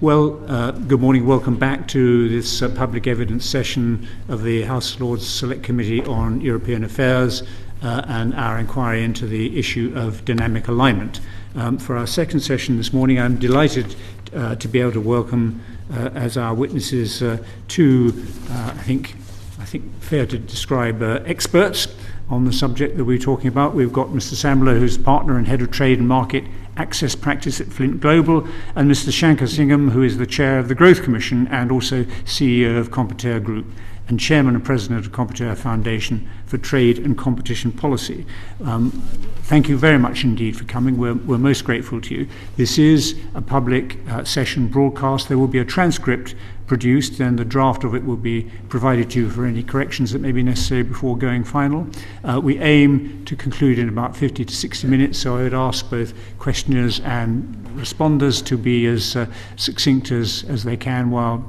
Good morning. Welcome back to this public evidence session of the House of Lords Select Committee on European Affairs and our inquiry into the issue of dynamic alignment. For our second session this morning, I'm delighted to be able to welcome as our witnesses two, I think fair to describe, experts on the subject that we're talking about. We've got Mr. Samler, who's partner and head of trade and market access practice at Flint Global, and Mr. Shanker Singham, who is the chair of the Growth Commission and also CEO of Competiteur Group and chairman and president of Competiteur Foundation for Trade and Competition Policy. Thank you very much indeed for coming. We're most grateful to you. This is a public session broadcast. There will be a transcript produced, and the draft of it will be provided to you for any corrections that may be necessary before going final. We aim to conclude in about 50 to 60 minutes, so I would ask both questioners and responders to be as succinct as they can while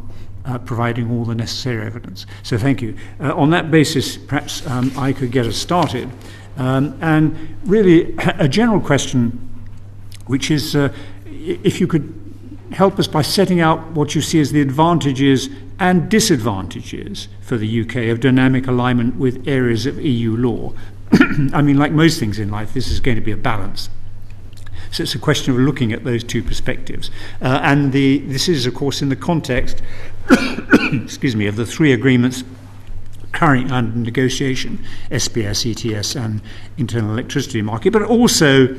providing all the necessary evidence. So thank you. On that basis, perhaps I could get us started. And really, a general question, which is if you could help us by setting out what you see as the advantages and disadvantages for the UK of dynamic alignment with areas of EU law. I mean, like most things in life, this is going to be a balance. So it's a question of looking at those two perspectives. This is, of course, in the context excuse me, of the three agreements currently under negotiation, SPS, ETS and internal electricity market, but also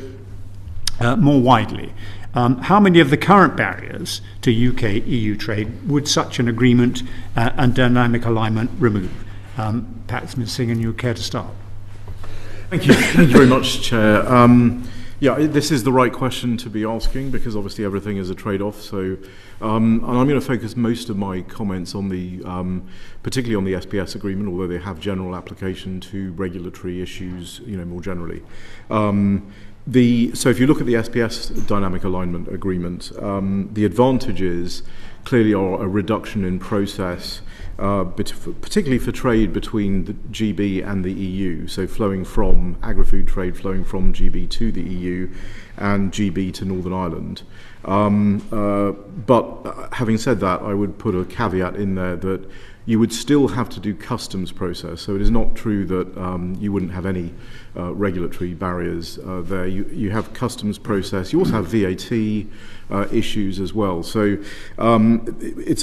more widely. How many of the current barriers to UK-EU trade would such an agreement and dynamic alignment remove? Perhaps Ms. Singham, you would care to start. Thank you. Thank you very much, Chair. This is the right question to be asking because obviously everything is a trade-off. So, and I'm going to focus most of my comments on the, particularly on the SPS agreement, although they have general application to regulatory issues, more generally. So if you look at the SPS dynamic alignment agreement, the advantages clearly are a reduction in process, particularly for trade between the GB and the EU, so flowing from agri-food trade, flowing from GB to the EU and GB to Northern Ireland. But having said that, I would put a caveat in there that you would still have to do customs process. So it is not true that you wouldn't have any regulatory barriers there. You have customs process. You also have VAT issues as well. So it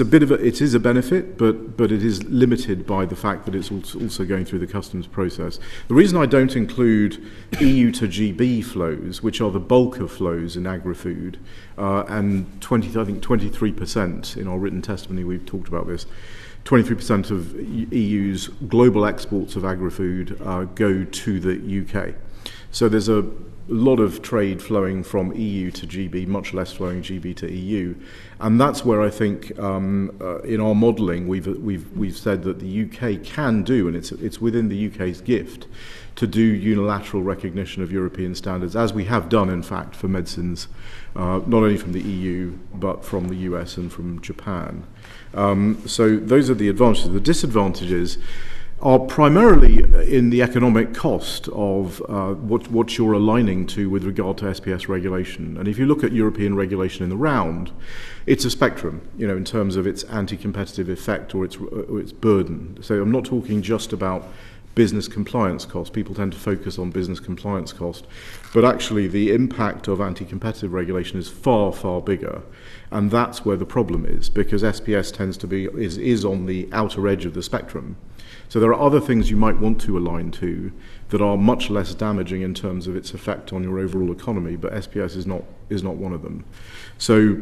is a benefit, but it is limited by the fact that it's also going through the customs process. The reason I don't include EU to GB flows, which are the bulk of flows in agri-food, and 23% in our written testimony we've talked about this. 23% of EU's global exports of agri-food go to the UK. So there's a lot of trade flowing from EU to GB, much less flowing GB to EU. And that's where I think in our modelling we've said that the UK can do, and it's within the UK's gift, to do unilateral recognition of European standards, as we have done, in fact, for medicines, not only from the EU, but from the US and from Japan. So those are the advantages. The disadvantages are primarily in the economic cost of what you're aligning to with regard to SPS regulation. And if you look at European regulation in the round, it's a spectrum, in terms of its anti-competitive effect or its burden. So I'm not talking just about business compliance cost. People tend to focus on business compliance cost, but actually the impact of anti-competitive regulation is far, far bigger, and that's where the problem is, because SPS tends to be is on the outer edge of the spectrum. So there are other things you might want to align to that are much less damaging in terms of its effect on your overall economy, but SPS is not one of them. So.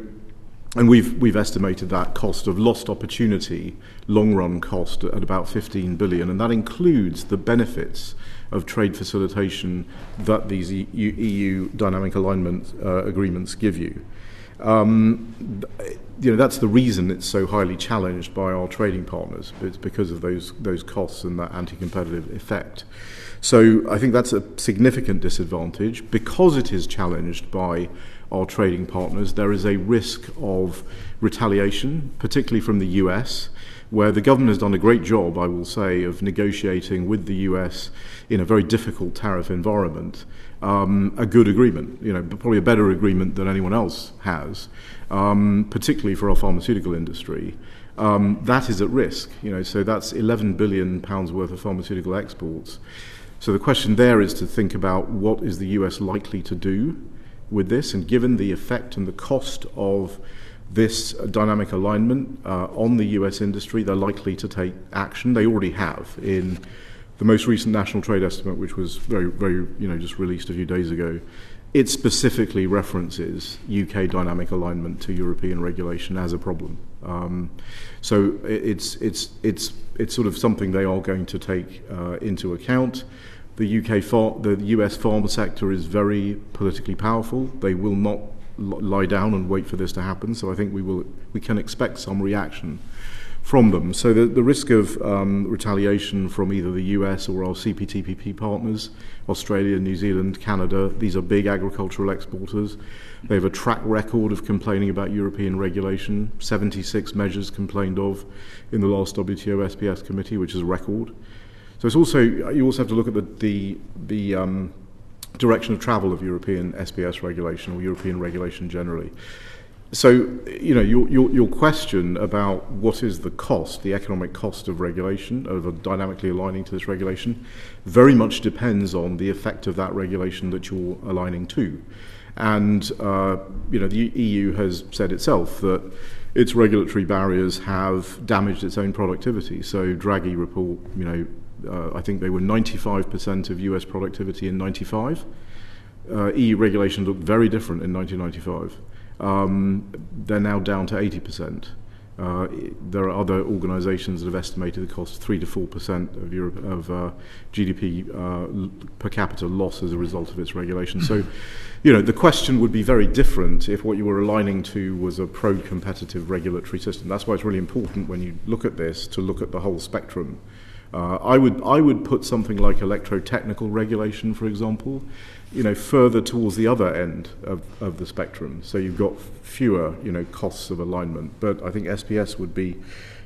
And we've estimated that cost of lost opportunity, long-run cost, at about 15 billion, and that includes the benefits of trade facilitation that these EU dynamic alignment agreements give you. That's the reason it's so highly challenged by our trading partners. It's because of those costs and that anti-competitive effect. So I think that's a significant disadvantage. Because it is challenged by our trading partners, there is a risk of retaliation, particularly from the US, where the government has done a great job, I will say, of negotiating with the US in a very difficult tariff environment, a good agreement, probably a better agreement than anyone else has, particularly for our pharmaceutical industry. That is at risk, so that's £11 billion worth of pharmaceutical exports. So the question there is to think about what is the US likely to do with this, and given the effect and the cost of this dynamic alignment on the US industry, they're likely to take action. They already have in the most recent national trade estimate, which was very, very, just released a few days ago. It specifically references UK dynamic alignment to European regulation as a problem. So it's sort of something they are going to take into account. The US pharma sector is very politically powerful. They will not lie down and wait for this to happen. So I think we can expect some reaction from them. So the risk of retaliation from either the US or our CPTPP partners, Australia, New Zealand, Canada, these are big agricultural exporters. They have a track record of complaining about European regulation, 76 measures complained of in the last WTO SPS committee, which is a record. So you also have to look at the direction of travel of European SPS regulation or European regulation generally. So, your question about what is the cost, the economic cost of regulation, of dynamically aligning to this regulation, very much depends on the effect of that regulation that you're aligning to. And, the EU has said itself that its regulatory barriers have damaged its own productivity. So Draghi report, I think they were 95% of US productivity in 95. EU regulation looked very different in 1995. They're now down to 80%. There are other organisations that have estimated the cost 3 to 4% of GDP per capita loss as a result of its regulation. So, the question would be very different if what you were aligning to was a pro-competitive regulatory system. That's why it's really important when you look at this to look at the whole spectrum. I would put something like electrotechnical regulation, for example, further towards the other end of the spectrum. So you've got fewer, costs of alignment. But I think SPS would be,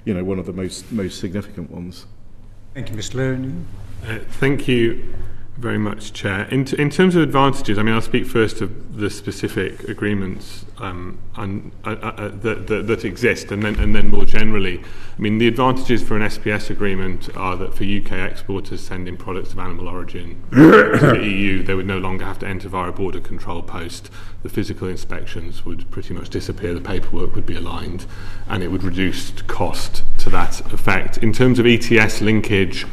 one of the most significant ones. Thank you, Mr. Lowe. Thank you very much, Chair. In terms of advantages, I'll speak first of the specific agreements that exist, and then more generally. The advantages for an SPS agreement are that for UK exporters sending products of animal origin to the EU, they would no longer have to enter via a border control post. The physical inspections would pretty much disappear, the paperwork would be aligned, and it would reduce cost to that effect. In terms of ETS linkage,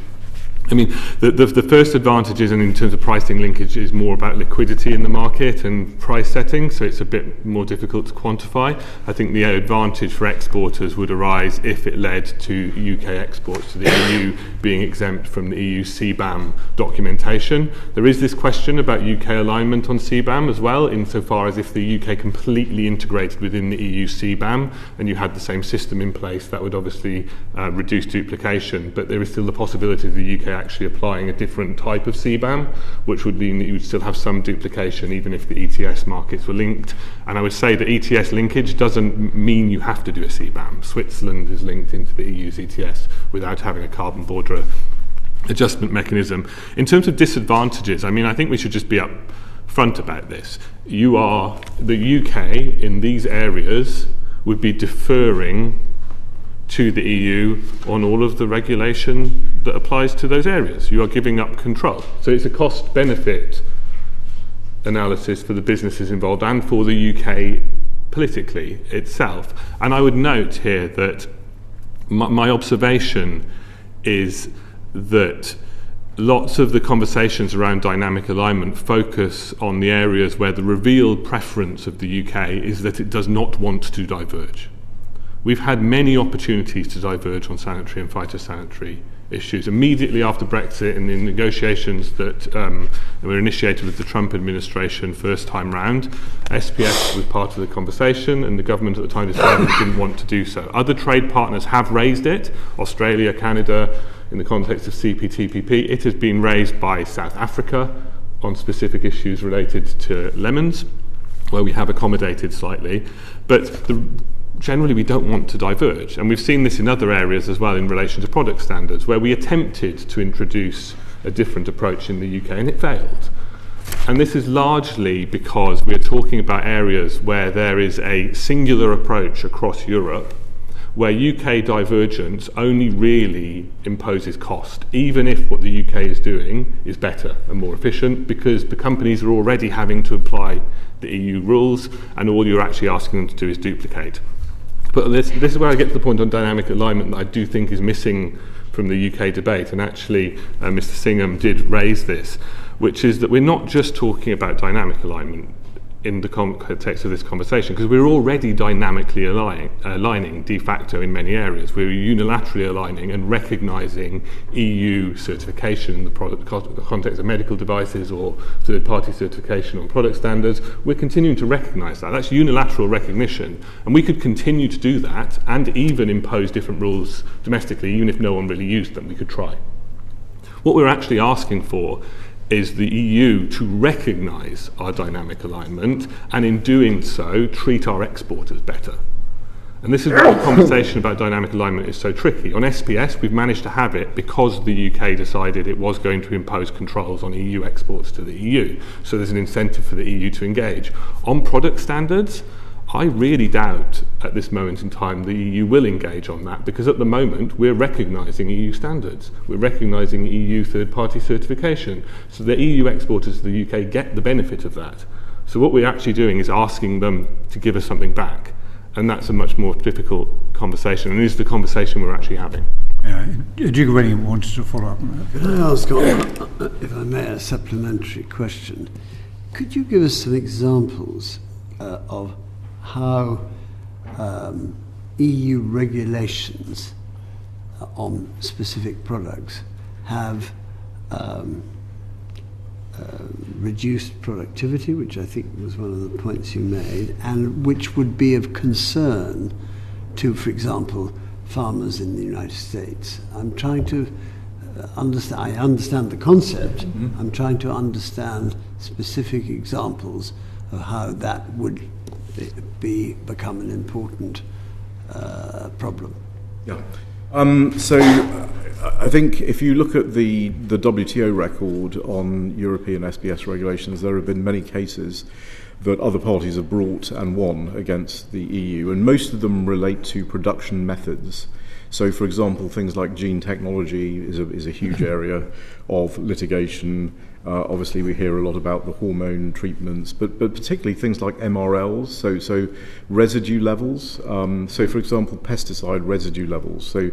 the first advantage is, and in terms of pricing linkage, is more about liquidity in the market and price setting, so it's a bit more difficult to quantify. I think the advantage for exporters would arise if it led to UK exports to the EU being exempt from the EU CBAM documentation. There is this question about UK alignment on CBAM as well, insofar as if the UK completely integrated within the EU CBAM and you had the same system in place, that would obviously reduce duplication, but there is still the possibility of the UK actually applying a different type of CBAM, which would mean that you would still have some duplication even if the ETS markets were linked. And I would say that ETS linkage doesn't mean you have to do a CBAM. Switzerland is linked into the EU's ETS without having a carbon border adjustment mechanism. In terms of disadvantages, I think we should just be up front about this. The UK in these areas would be deferring to the EU on all of the regulation that applies to those areas. You are giving up control. So it's a cost-benefit analysis for the businesses involved and for the UK politically itself. And I would note here that my observation is that lots of the conversations around dynamic alignment focus on the areas where the revealed preference of the UK is that it does not want to diverge. We've had many opportunities to diverge on sanitary and phytosanitary issues. Immediately after Brexit and the negotiations that were initiated with the Trump administration first time round, SPS was part of the conversation and the government at the time decided it didn't want to do so. Other trade partners have raised it, Australia, Canada, in the context of CPTPP. It has been raised by South Africa on specific issues related to lemons, where we have accommodated slightly. But generally we don't want to diverge. And we've seen this in other areas as well in relation to product standards, where we attempted to introduce a different approach in the UK and it failed. And this is largely because we're talking about areas where there is a singular approach across Europe, where UK divergence only really imposes cost, even if what the UK is doing is better and more efficient, because the companies are already having to apply the EU rules, and all you're actually asking them to do is duplicate. But this is where I get to the point on dynamic alignment that I do think is missing from the UK debate, and actually Mr. Singham did raise this, which is that we're not just talking about dynamic alignment in the context of this conversation, because we're already dynamically aligning de facto in many areas. We're unilaterally aligning and recognising EU certification in the context of medical devices or third-party certification on product standards. We're continuing to recognise that. That's unilateral recognition, and we could continue to do that and even impose different rules domestically, even if no one really used them. We could try. What we're actually asking for is the EU to recognise our dynamic alignment, and in doing so, treat our exporters better. And this is why the conversation about dynamic alignment is so tricky. On SPS, we've managed to have it because the UK decided it was going to impose controls on EU exports to the EU. So there's an incentive for the EU to engage. On product standards, I really doubt at this moment in time the EU will engage on that, because at the moment we're recognising EU standards. We're recognising EU third-party certification. So the EU exporters to the UK get the benefit of that. So what we're actually doing is asking them to give us something back. And that's a much more difficult conversation, and is the conversation we're actually having. Duke of Wellington wanted to follow up on that. Could I ask, if I may, a supplementary question? Could you give us some examples of how EU regulations on specific products have reduced productivity, which I think was one of the points you made, and which would be of concern to, for example, farmers in the United States? I'm trying to understand. I understand the concept. Mm-hmm. I'm trying to specific examples of how that would become an important problem. Yeah. So I think if you look at the WTO record on European SPS regulations, there have been many cases that other parties have brought and won against the EU, and most of them relate to production methods. So, for example, things like gene technology is a huge area of litigation. Obviously, we hear a lot about the hormone treatments, but particularly things like MRLs, so residue levels. So, for example, pesticide residue levels. So,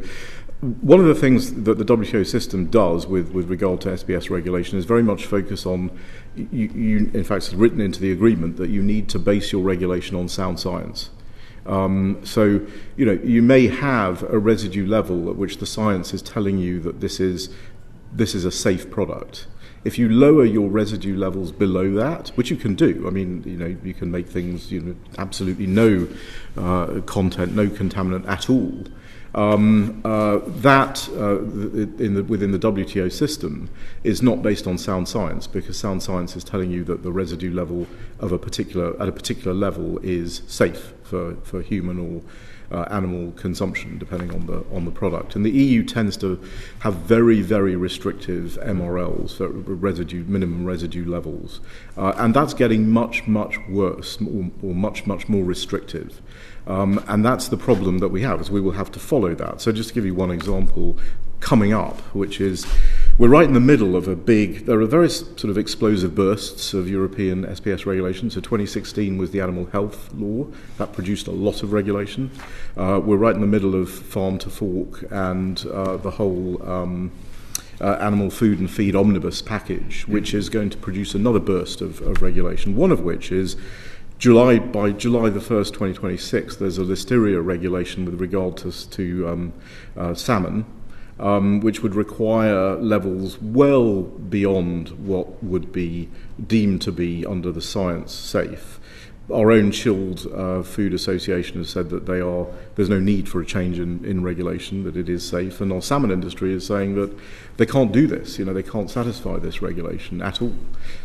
one of the things that the WTO system does with regard to SPS regulation is very much focus on, you in fact, it's written into the agreement that you need to base your regulation on sound science. So, you may have a residue level at which the science is telling you that this is a safe product. If you lower your residue levels below that, which you can do, I mean, you can make things, absolutely no content, no contaminant at all. Within the WTO system is not based on sound science, because sound science is telling you that the residue level of at a particular level is safe for human or animal consumption, depending on the product. And the EU tends to have very, very restrictive MRLs, so minimum residue levels, and that's getting much, much worse, or much, much more restrictive. And that's the problem that we have, is we will have to follow that. So just to give you one example coming up, which is we're right in the middle of there are various sort of explosive bursts of European SPS regulation. So 2016 was the animal health law. That produced a lot of regulation. We're right in the middle of farm to fork and the whole animal food and feed omnibus package, which is going to produce another burst of regulation, one of which is by July the 1st, 2026, there's a listeria regulation with regard to salmon, which would require levels well beyond what would be deemed to be under the science safe. Our own Chilled Food Association has said that there's no need for a change in regulation, that it is safe, and our salmon industry is saying that they can't do this, they can't satisfy this regulation at all.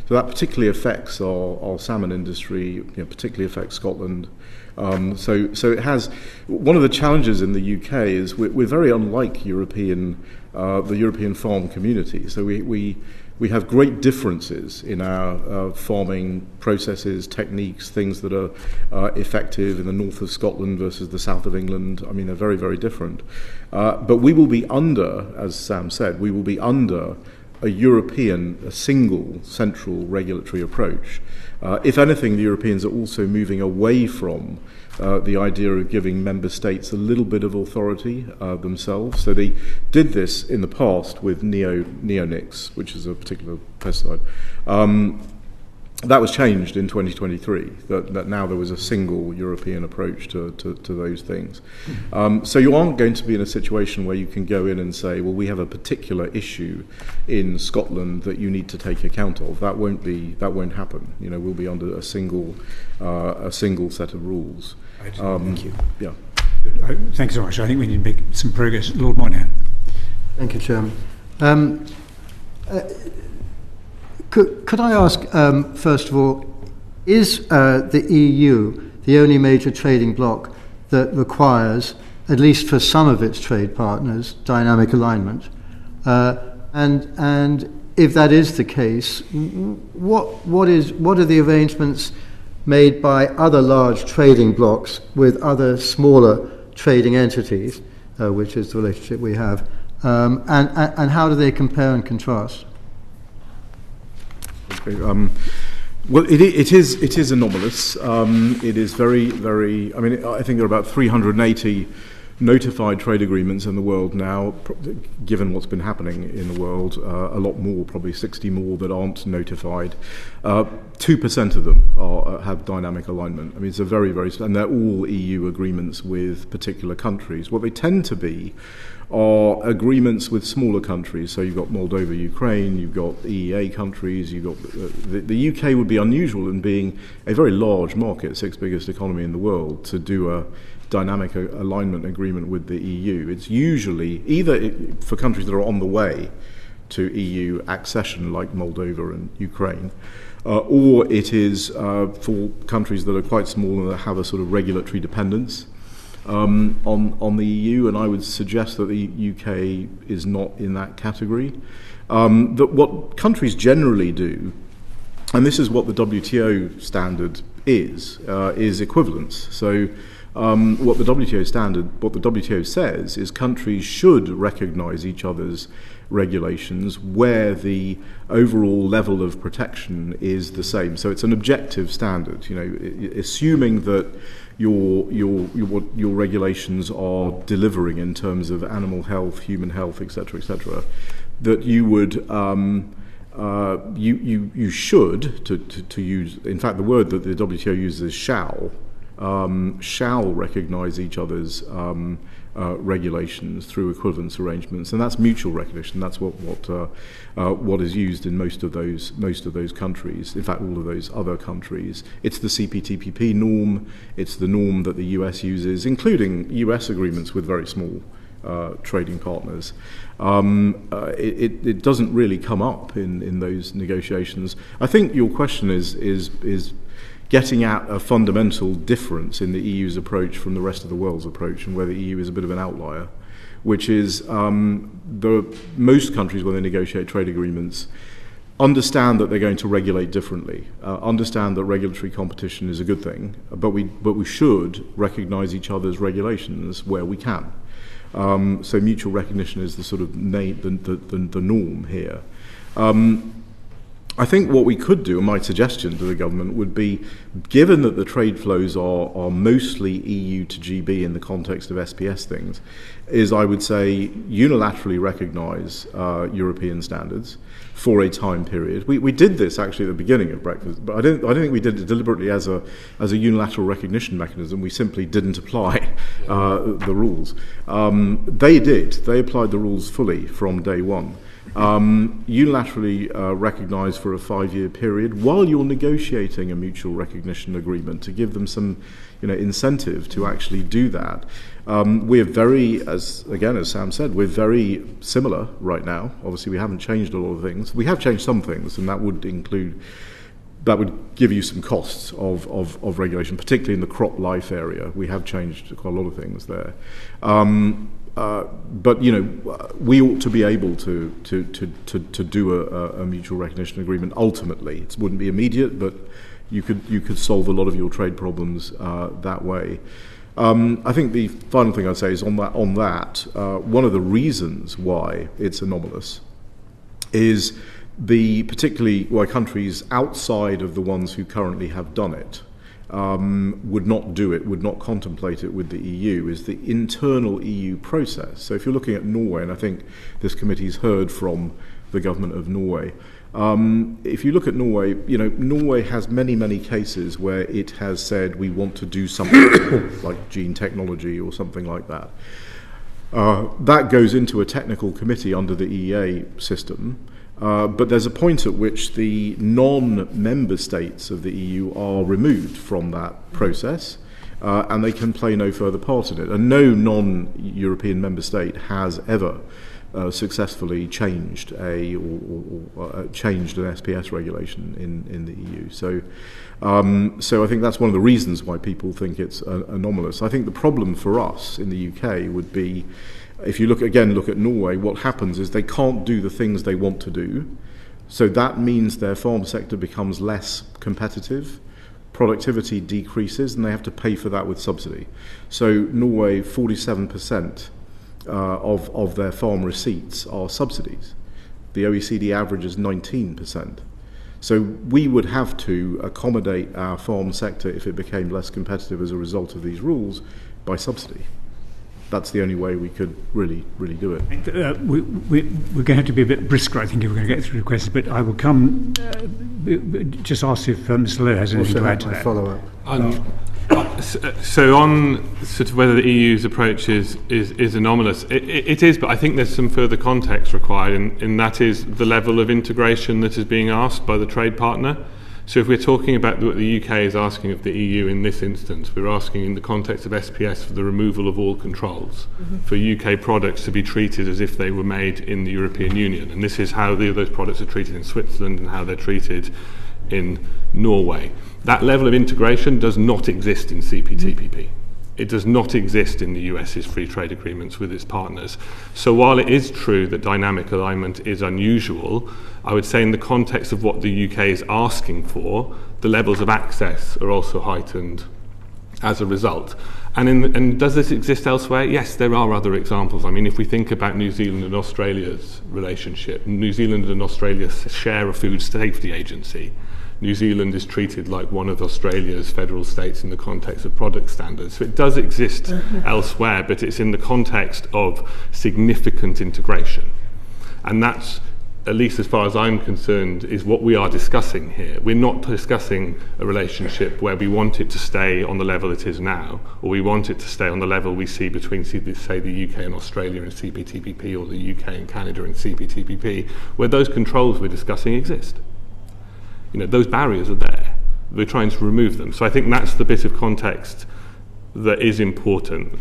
So that particularly affects our salmon industry, particularly affects Scotland, So it has, one of the challenges in the UK is we're very unlike the European farm community. So we have great differences in our farming processes, techniques, things that are effective in the north of Scotland versus the south of England. I mean, they're very, very different. But we will be under, as Sam said, we will be under a single central regulatory approach. If anything, the Europeans are also moving away from the idea of giving member states a little bit of authority themselves. So they did this in the past with neonics, which is a particular pesticide. That was changed in 2023, that now there was a single European approach to those things. So you aren't going to be in a situation where you can go in and say, well, we have a particular issue in Scotland that you need to take account of. That won't happen. We'll be under a single set of rules. Thank you. Yeah. Thank you so much. I think we need to make some progress. Lord Moynihan. Thank you, Chairman. Could I ask, first of all, is the EU the only major trading bloc that requires, at least for some of its trade partners, dynamic alignment? And if that is the case, what are the arrangements made by other large trading blocs with other smaller trading entities, which is the relationship we have, and how do they compare and contrast? Well, it is anomalous. It is very, very. I mean, I think there are about 380 notified trade agreements in the world now. Given what's been happening in the world, a lot more, probably 60 more that aren't notified. 2% of them have dynamic alignment. I mean, it's a very, very, and they're all EU agreements with particular countries. What they tend to be are agreements with smaller countries. So you've got Moldova, Ukraine, you've got EEA countries, you've got the UK would be unusual in being a very large market, sixth biggest economy in the world, to do a dynamic alignment agreement with the EU. It's usually either for countries that are on the way to EU accession, like Moldova and Ukraine, or it is for countries that are quite small and that have a sort of regulatory dependence on the EU, and I would suggest that the UK is not in that category. That what countries generally do, and this is what the WTO standard is equivalence. So what the WTO says is countries should recognise each other's regulations where the overall level of protection is the same. So it's an objective standard, assuming that your regulations are delivering in terms of animal health, human health, etc., that you would you should to use. In fact, the word that the WTO uses is shall recognise each other's regulations through equivalence arrangements, and that's mutual recognition. That's what is used in most of those countries. In fact, all of those other countries. It's the CPTPP norm. It's the norm that the US uses, including US agreements with very small trading partners. It doesn't really come up in those negotiations. I think your question is getting at a fundamental difference in the EU's approach from the rest of the world's approach, and where the EU is a bit of an outlier, which is most countries, when they negotiate trade agreements, understand that they're going to regulate differently, understand that regulatory competition is a good thing, but we should recognise each other's regulations where we can. So mutual recognition is the sort of the norm here. I think what we could do, and my suggestion to the government would be, given that the trade flows are mostly EU to GB in the context of SPS things, is I would say unilaterally recognise European standards for a time period. We did this actually at the beginning of Brexit, but I don't think we did it deliberately as a unilateral recognition mechanism. We simply didn't apply the rules. They did. They applied the rules fully from day one. Unilaterally recognised for a 5-year period while you're negotiating a mutual recognition agreement to give them some, incentive to actually do that. We're very, as Sam said, we're very similar right now. Obviously, we haven't changed a lot of things. We have changed some things, and that would include that would give you some costs of regulation, particularly in the crop life area. We have changed quite a lot of things there. But we ought to be able to do a mutual recognition agreement. Ultimately, it wouldn't be immediate, but you could solve a lot of your trade problems that way. I think the final thing I'd say is on that one of the reasons why it's anomalous is particularly why countries outside of the ones who currently have done it would not do it, would not contemplate it with the EU, is the internal EU process. So if you're looking at Norway, and I think this committee's heard from the government of Norway, if you look at Norway, Norway has many, many cases where it has said we want to do something like gene technology or something like that. That goes into a technical committee under the EEA system. But there's a point at which the non-member states of the EU are removed from that process, and they can play no further part in it. And no non-European member state has ever successfully changed changed an SPS regulation in the EU. So I think that's one of the reasons why people think it's anomalous. I think the problem for us in the UK would be, if you look at Norway, what happens is they can't do the things they want to do. So that means their farm sector becomes less competitive, productivity decreases, and they have to pay for that with subsidy. So Norway, 47% of their farm receipts are subsidies. The OECD average is 19%. So we would have to accommodate our farm sector if it became less competitive as a result of these rules by subsidy. That's the only way we could really do it. We're going to have to be a bit brisker, I think, if we're going to get through the questions. But I will come, just ask if Mr. Lowe has anything to add to that. Follow-up. So on sort of whether the EU's approach is anomalous, it is, but I think there's some further context required, and that is the level of integration that is being asked by the trade partner. So if we're talking about what the UK is asking of the EU in this instance, we're asking in the context of SPS for the removal of all controls, for UK products to be treated as if they were made in the European Union. And this is how those products are treated in Switzerland and how they're treated in Norway. That level of integration does not exist in CPTPP. It does not exist in the US's free trade agreements with its partners. So while it is true that dynamic alignment is unusual, I would say in the context of what the UK is asking for, the levels of access are also heightened as a result. And does this exist elsewhere? Yes, there are other examples. I mean, if we think about New Zealand and Australia's relationship, New Zealand and Australia share a food safety agency. New Zealand is treated like one of Australia's federal states in the context of product standards. So it does exist elsewhere, but it's in the context of significant integration. And that's, at least as far as I'm concerned, is what we are discussing here. We're not discussing a relationship where we want it to stay on the level it is now, or we want it to stay on the level we see between, say, the UK and Australia in CPTPP, or the UK and Canada in CPTPP, where those controls we're discussing exist. Those barriers are there. We're trying to remove them. So I think that's the bit of context that is important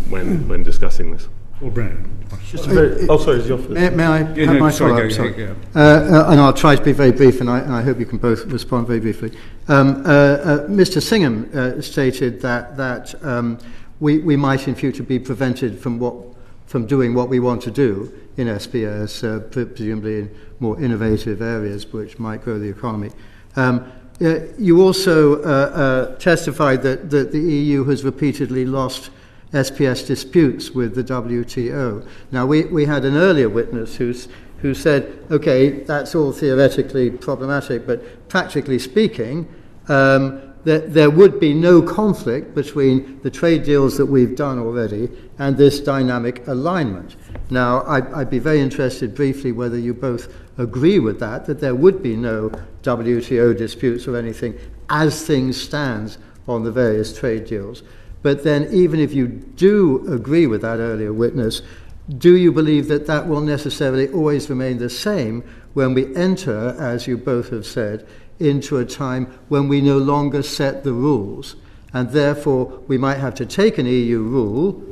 when discussing this. Or Brennan. May I have my follow-up? Sorry. And I'll try to be very brief, and I hope you can both respond very briefly. Mr. Singham stated that we might in future be prevented from doing what we want to do in SPS, presumably in more innovative areas which might grow the economy. You also testified that the EU has repeatedly lost SPS disputes with the WTO. Now, we had an earlier witness who said, okay, that's all theoretically problematic, but practically speaking, there would be no conflict between the trade deals that we've done already and this dynamic alignment. Now, I'd be very interested briefly whether you both agree with that there would be no WTO disputes or anything as things stand on the various trade deals. But then even if you do agree with that earlier witness, do you believe that will necessarily always remain the same when we enter, as you both have said, into a time when we no longer set the rules, and therefore we might have to take an EU rule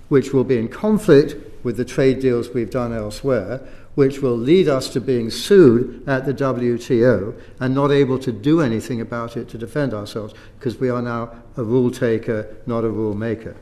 which will be in conflict with the trade deals we've done elsewhere, which will lead us to being sued at the WTO and not able to do anything about it to defend ourselves, because we are now a rule taker, not a rule maker.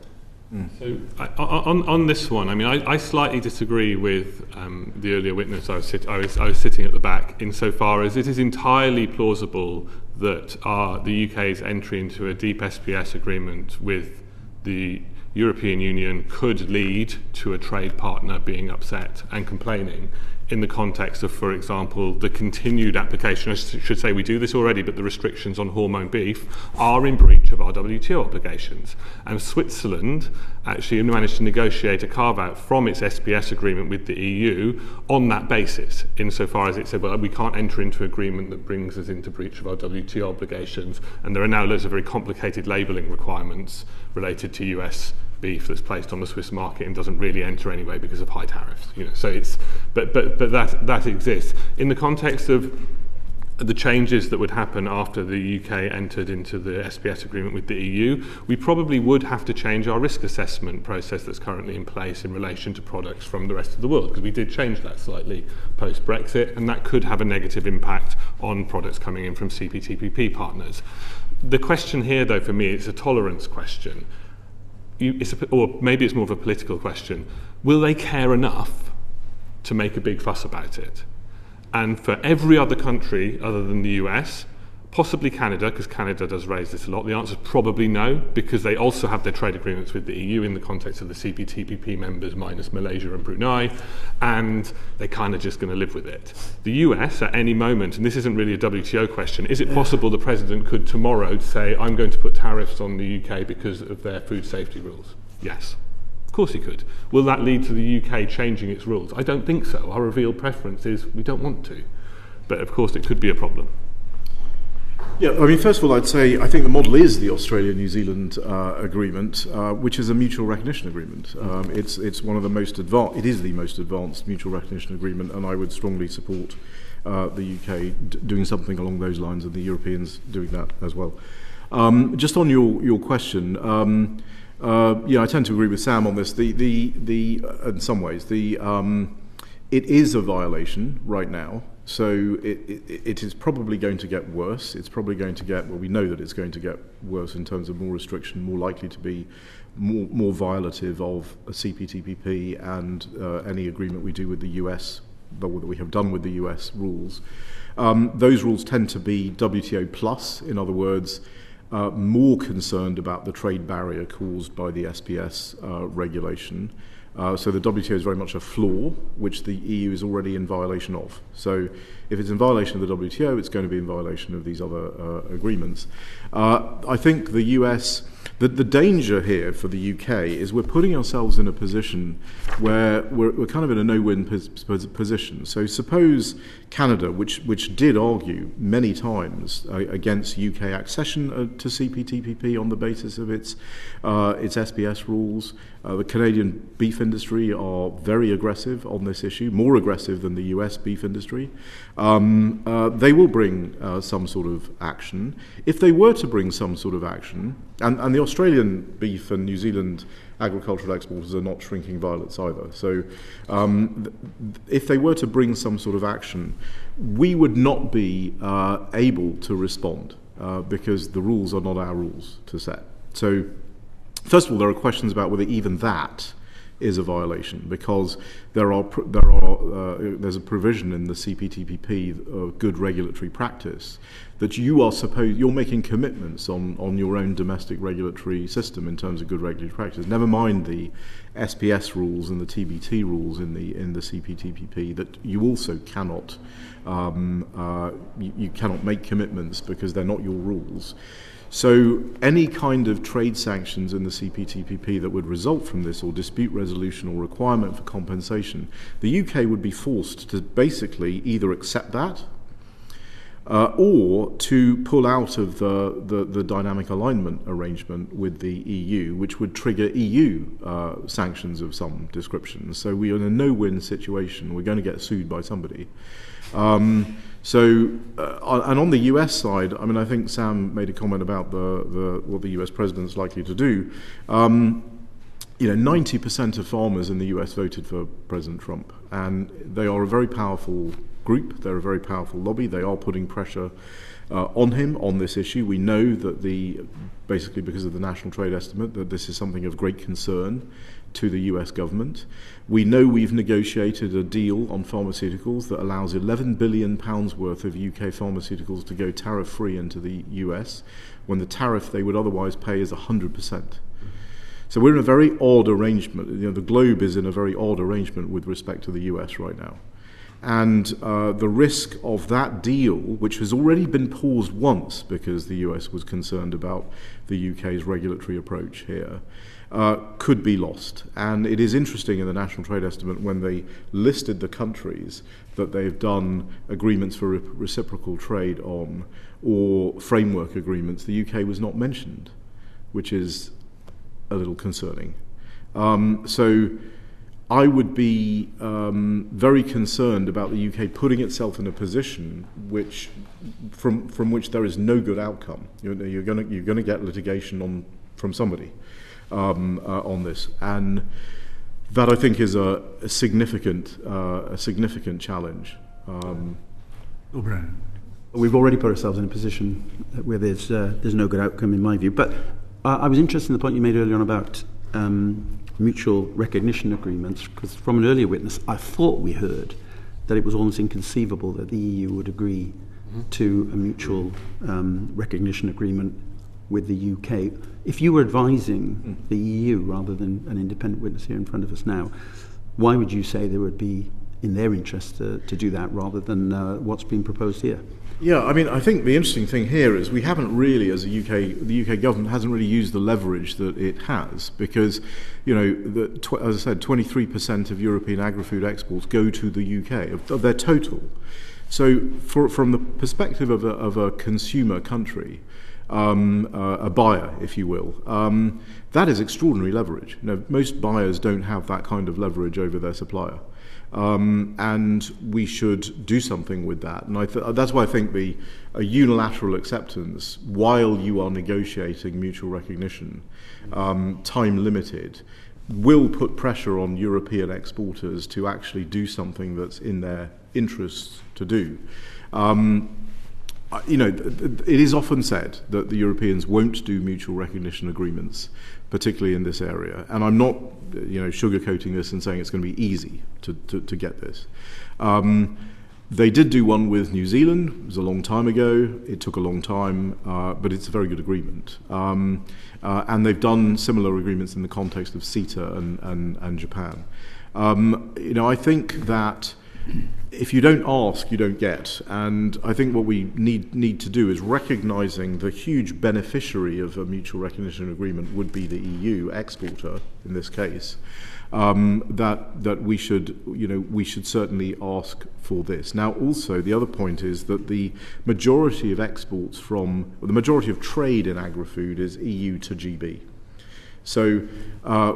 So on this one, I mean, I slightly disagree with the earlier witness. I was sitting at the back, insofar as it is entirely plausible that the UK's entry into a deep SPS agreement with the European Union could lead to a trade partner being upset and complaining in the context of, for example, the continued application. I should say we do this already, but the restrictions on hormone beef are in breach of our WTO obligations. And Switzerland actually managed to negotiate a carve-out from its SPS agreement with the EU on that basis, insofar as it said, well, we can't enter into an agreement that brings us into breach of our WTO obligations. And there are now loads of very complicated labelling requirements related to US beef that's placed on the Swiss market and doesn't really enter anyway because of high tariffs. So it's, but that exists in the context of the changes that would happen after the UK entered into the SPS agreement with the EU. We probably would have to change our risk assessment process that's currently in place in relation to products from the rest of the world, because we did change that slightly post-Brexit, and that could have a negative impact on products coming in from CPTPP partners. The question here, though, for me, it's a tolerance question. Or maybe it's more of a political question. Will they care enough to make a big fuss about it? And for every other country other than the US, possibly Canada, because Canada does raise this a lot, the answer is probably no, because they also have their trade agreements with the EU in the context of the CPTPP members minus Malaysia and Brunei, and they're kind of just going to live with it. The US, at any moment, and this isn't really a WTO question, is it possible the President could tomorrow say, I'm going to put tariffs on the UK because of their food safety rules? Yes. Of course he could. Will that lead to the UK changing its rules? I don't think so. Our revealed preference is we don't want to. But of course it could be a problem. Yeah, I mean, first of all, I'd say I think the model is the Australia-New Zealand agreement, which is a mutual recognition agreement. It's one of the most advanced. It is the most advanced mutual recognition agreement, and I would strongly support the UK doing something along those lines, and the Europeans doing that as well. Just on your question, I tend to agree with Sam on this. In some ways, it is a violation right now. So it is probably going to get worse. It's probably going to get, well, we know that it's going to get worse in terms of more restriction, more likely to be more violative of a CPTPP and any agreement we do with the US, that we have done with the US rules. Those rules tend to be WTO plus, in other words, more concerned about the trade barrier caused by the SPS regulation. So the WTO is very much a floor, which the EU is already in violation of. So if it's in violation of the WTO, it's going to be in violation of these other agreements. I think the US, the danger here for the UK is we're putting ourselves in a position where we're kind of in a no-win position. So suppose Canada, which did argue many times against UK accession to CPTPP on the basis of its SPS rules. The Canadian beef industry are very aggressive on this issue, more aggressive than the US beef industry. They will bring some sort of action. If they were to bring some sort of action, and the Australian beef and New Zealand agricultural exporters are not shrinking violets either. So if they were to bring some sort of action, we would not be able to respond because the rules are not our rules to set. So first of all, there are questions about whether even that is a violation, because there's a provision in the CPTPP of good regulatory practice that you're making commitments on your own domestic regulatory system in terms of good regulatory practice. Never mind the SPS rules and the TBT rules in the CPTPP, that you also cannot you cannot make commitments because they're not your rules. So any kind of trade sanctions in the CPTPP that would result from this, or dispute resolution or requirement for compensation, the UK would be forced to basically either accept that or to pull out of the dynamic alignment arrangement with the EU, which would trigger EU sanctions of some description. So we are in a no-win situation. We're going to get sued by somebody. And on the US side, I mean, I think Sam made a comment about what the US president's likely to do. 90% of farmers in the US voted for President Trump, and they are a very powerful group. They're a very powerful lobby. They are putting pressure on him on this issue. We know that basically because of the National Trade Estimate, that this is something of great concern to the US government. We know we've negotiated a deal on pharmaceuticals that allows £11 billion worth of UK pharmaceuticals to go tariff-free into the US, when the tariff they would otherwise pay is 100%. So we're in a very odd arrangement. The globe is in a very odd arrangement with respect to the US right now. And the risk of that deal, which has already been paused once because the US was concerned about the UK's regulatory approach here, could be lost. And it is interesting in the National Trade Estimate when they listed the countries that they've done agreements for reciprocal trade on, or framework agreements, the UK was not mentioned, which is a little concerning. So I would be very concerned about the UK putting itself in a position from which there is no good outcome. You're going to get litigation from somebody on this, and that I think is a significant challenge. We've already put ourselves in a position where there's no good outcome in my view. But I was interested in the point you made earlier on about mutual recognition agreements, because from an earlier witness, I thought we heard that it was almost inconceivable that the EU would agree to a mutual recognition agreement with the UK. If you were advising the EU rather than an independent witness here in front of us now, why would you say there would be in their interest to do that rather than what's being proposed here? Yeah, I mean, I think the interesting thing here is we haven't really, as the UK government hasn't really used the leverage that it has, because, as I said, 23% of European agri-food exports go to the UK of their total. So, from the perspective of a consumer country, a buyer, if you will, that is extraordinary leverage. Most buyers don't have that kind of leverage over their supplier. And we should do something with that. And that's why I think a unilateral acceptance, while you are negotiating mutual recognition, time limited, will put pressure on European exporters to actually do something that's in their interests to do. It is often said that the Europeans won't do mutual recognition agreements, particularly in this area. And I'm not, sugarcoating this and saying it's going to be easy to get this. They did do one with New Zealand. It was a long time ago. It took a long time, but it's a very good agreement. And they've done similar agreements in the context of CETA and Japan. I think that if you don't ask, you don't get. And I think what we need to do is recognizing the huge beneficiary of a mutual recognition agreement would be the EU exporter in this case. That we should certainly ask for this. Now, also the other point is that the majority of the majority of trade in agri-food is EU to GB. So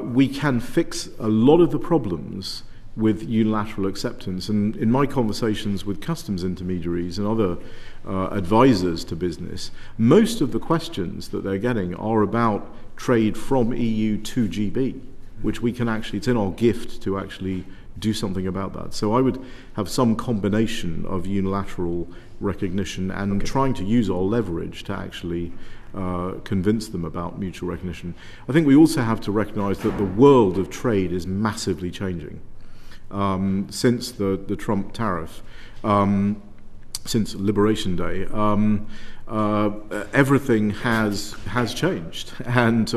we can fix a lot of the problems with unilateral acceptance. And in my conversations with customs intermediaries and other advisors to business, most of the questions that they're getting are about trade from EU to GB, which we can actually, it's in our gift to actually do something about that. So I would have some combination of unilateral recognition and trying to use our leverage to actually convince them about mutual recognition. I think we also have to recognize that the world of trade is massively changing. Since the Trump tariff, since Liberation Day, everything has changed, and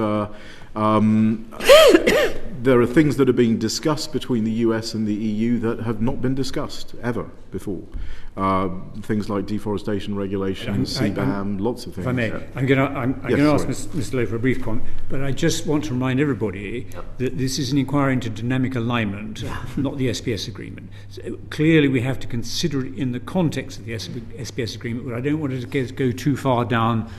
there are things that are being discussed between the US and the EU that have not been discussed ever before. Things like deforestation regulations, CBAM, lots of things. If I may, I'm going to ask Mr. Lowe for a brief comment, but I just want to remind everybody that this is an inquiry into dynamic alignment, not the SPS agreement. So clearly, we have to consider it in the context of the SPS agreement, but I don't want it to go too far down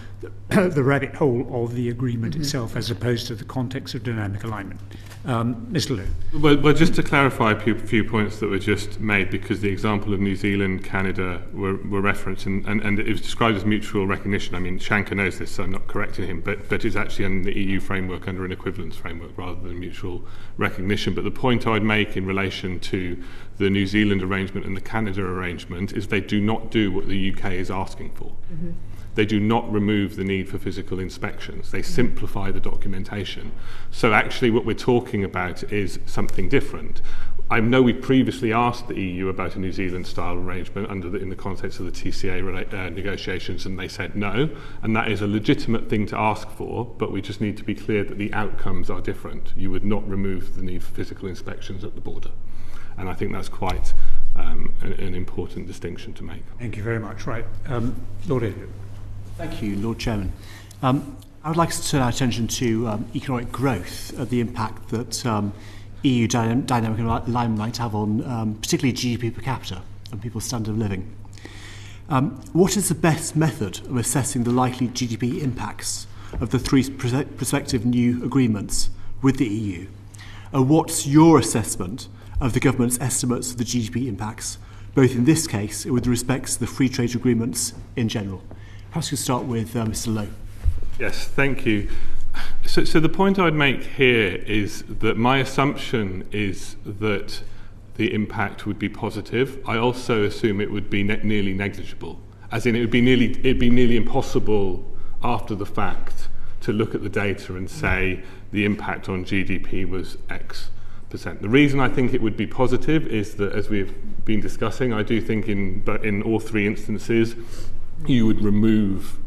the rabbit hole of the agreement itself, as opposed to the context of dynamic alignment. Mr. Lowe. Well, just to clarify a few points that were just made, because the example of New Zealand, Canada were referenced, and it was described as mutual recognition. I mean, Shanker knows this, so I'm not correcting him, but it's actually in the EU framework under an equivalence framework rather than mutual recognition. But the point I'd make in relation to the New Zealand arrangement and the Canada arrangement is they do not do what the UK is asking for. They do not remove the need for physical inspections. They simplify the documentation. So actually what we're talking about is something different. I know we previously asked the EU about a New Zealand-style arrangement in the context of the TCA negotiations, and they said no, and that is a legitimate thing to ask for, but we just need to be clear that the outcomes are different. You would not remove the need for physical inspections at the border. And I think that's quite an important distinction to make. Thank you very much. Right. Lord Elliott. Thank you, Lord Chairman. I would like to turn our attention to economic growth, the impact that EU dynamic alignment might have on particularly GDP per capita and people's standard of living. What is the best method of assessing the likely GDP impacts of the three prospective new agreements with the EU? What's your assessment of the government's estimates of the GDP impacts, both in this case and with respect to the free trade agreements in general? Perhaps we'll start with Mr. Lowe. Yes, thank you. So the point I'd make here is that my assumption is that the impact would be positive. I also assume it would be nearly negligible, as in it'd be nearly impossible after the fact to look at the data and say the impact on GDP was X percent. The reason I think it would be positive is that, as we've been discussing, I do think in all three instances you would remove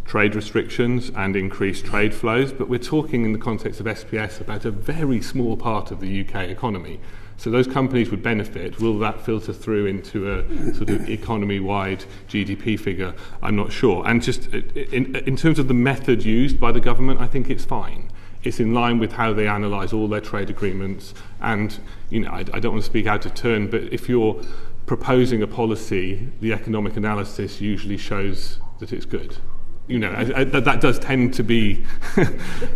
trade restrictions and increase trade flows, but we're talking in the context of SPS about a very small part of the UK economy. So those companies would benefit. Will that filter through into a sort of economy-wide GDP figure? I'm not sure. And just in terms of the method used by the government, I think it's fine. It's in line with how they analyse all their trade agreements. And, I don't want to speak out of turn, but if you're proposing a policy, the economic analysis usually shows that it's good. That does tend to be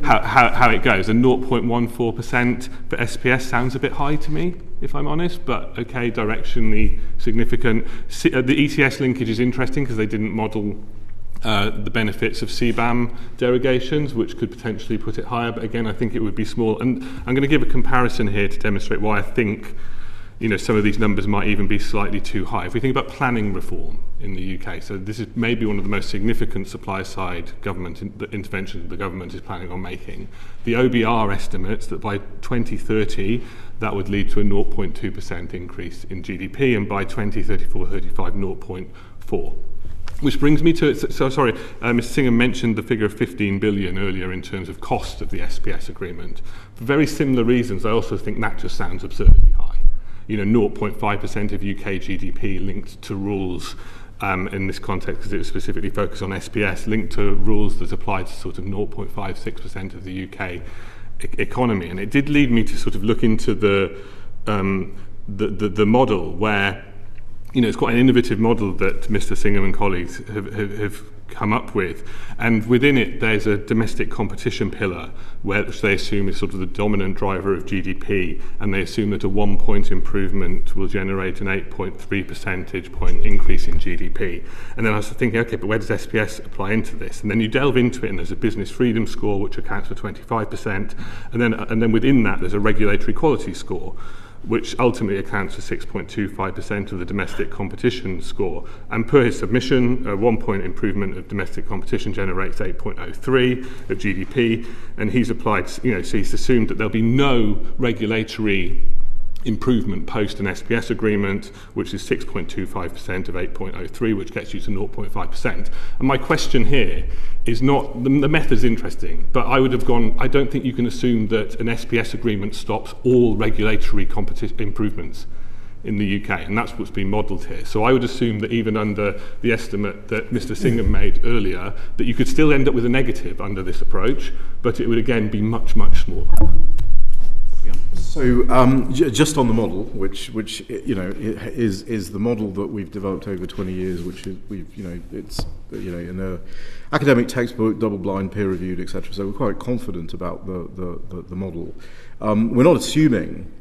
how it goes. And 0.14% for SPS sounds a bit high to me, if I'm honest, but okay, directionally significant. The ETS linkage is interesting because they didn't model the benefits of CBAM derogations, which could potentially put it higher, but again, I think it would be small. And I'm going to give a comparison here to demonstrate why I think some of these numbers might even be slightly too high. If we think about planning reform in the UK, so this is maybe one of the most significant supply-side government interventions the government is planning on making. The OBR estimates that by 2030, that would lead to a 0.2% increase in GDP, and by 2034-35, 0.4%. Which brings me to, Mr. Singham mentioned the figure of 15 billion earlier in terms of cost of the SPS agreement. For very similar reasons, I also think that just sounds absurdly high. 0.5% of UK GDP linked to rules in this context, because it was specifically focused on SPS, linked to rules that apply to sort of 0.56% of the UK economy. And it did lead me to sort of look into the model where, it's quite an innovative model that Mr. Singham and colleagues have come up with, and within it there's a domestic competition pillar which they assume is sort of the dominant driver of GDP, and they assume that a 1 point improvement will generate an 8.3 percentage point increase in GDP. And then I was thinking, okay, but where does SPS apply into this? And then you delve into it, and there's a business freedom score which accounts for 25%, and then within that there's a regulatory quality score which ultimately accounts for 6.25% of the domestic competition score. And per his submission, a 1 point improvement of domestic competition generates 8.03 of GDP, and he's applied, so he's assumed that there'll be no regulatory improvement post an SPS agreement, which is 6.25% of 8.03, which gets you to 0.5%. And my question here is not, the method's interesting, but I would have gone, I don't think you can assume that an SPS agreement stops all regulatory improvements in the UK, and that's what's been modelled here. So I would assume that even under the estimate that Mr. Singham made earlier, that you could still end up with a negative under this approach, but it would again be much, much smaller. So just on the model, which is the model that we've developed over 20 years, which is it's in a academic textbook, double-blind, peer-reviewed, etc. So we're quite confident about the model. We're not assuming.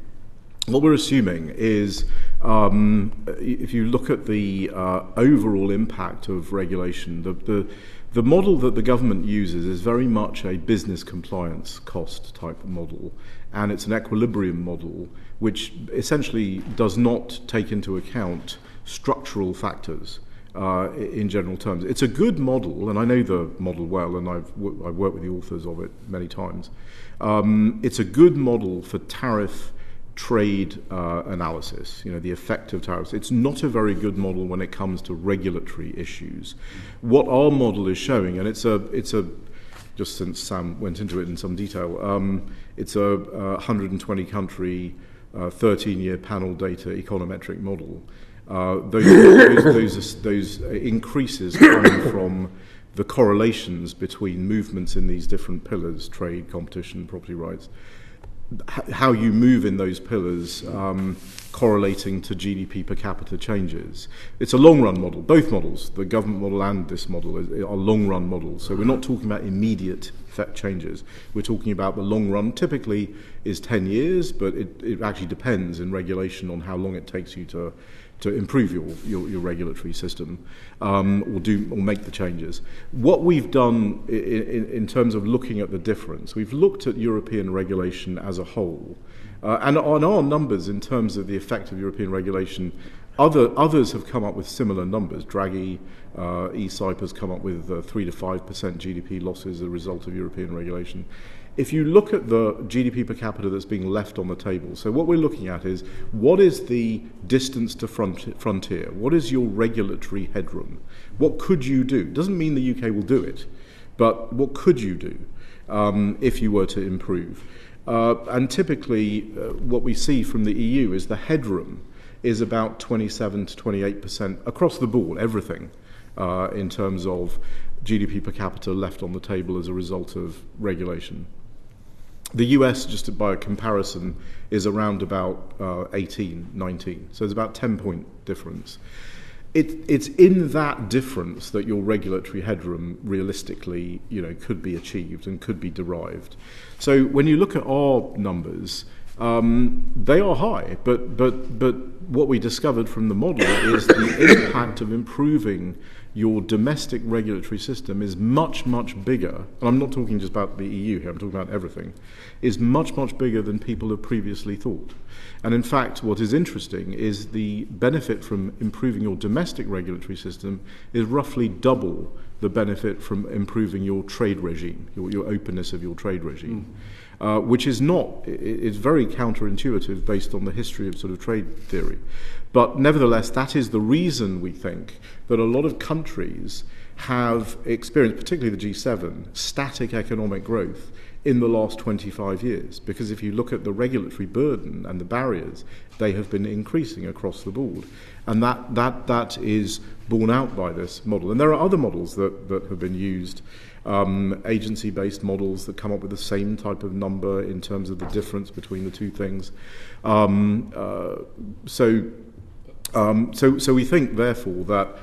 What we're assuming is, if you look at the overall impact of regulation, the model that the government uses is very much a business compliance cost type model, and it's an equilibrium model which essentially does not take into account structural factors in general terms. It's a good model, and I know the model well, and I've worked with the authors of it many times. It's a good model for tariff trade analysis, the effect of tariffs. It's not a very good model when it comes to regulatory issues. What our model is showing, and it's a just since Sam went into it in some detail, it's a 120 country, 13-year panel data econometric model. Those increases come from the correlations between movements in these different pillars: trade, competition, property rights. How you move in those pillars correlating to GDP per capita changes. It's a long-run model. Both models, the government model and this model, are long-run models. So we're not talking about immediate effect changes. We're talking about the long run. Typically is 10 years, but it actually depends in regulation on how long it takes you to improve your regulatory system or make the changes. What we've done in terms of looking at the difference, we've looked at European regulation as a whole, and on our numbers in terms of the effect of European regulation, others have come up with similar numbers. Draghi, ESIP has come up with 3 to 5% GDP losses as a result of European regulation. If you look at the GDP per capita that's being left on the table, so what we're looking at is, what is the distance to frontier? What is your regulatory headroom? What could you do? Doesn't mean the UK will do it, but what could you do if you were to improve? And typically, what we see from the EU is the headroom is about 27 to 28% across the board, everything, in terms of GDP per capita left on the table as a result of regulation. The US, just by a comparison, is around about 18, 19. So there's about a 10-point difference. It's in that difference that your regulatory headroom realistically, could be achieved and could be derived. So when you look at our numbers, they are high, but what we discovered from the model is the impact of improving your domestic regulatory system is much, much bigger, and I'm not talking just about the EU here, I'm talking about everything, is much, much bigger than people have previously thought. And in fact, what is interesting is the benefit from improving your domestic regulatory system is roughly double the benefit from improving your trade regime, your openness of your trade regime. Which is it's very counterintuitive based on the history of sort of trade theory. But nevertheless, that is the reason we think that a lot of countries have experienced, particularly the G7, static economic growth in the last 25 years. Because if you look at the regulatory burden and the barriers, they have been increasing across the board. And that is borne out by this model. And there are other models that have been used, agency-based models that come up with the same type of number in terms of the difference between the two things. So we think, therefore,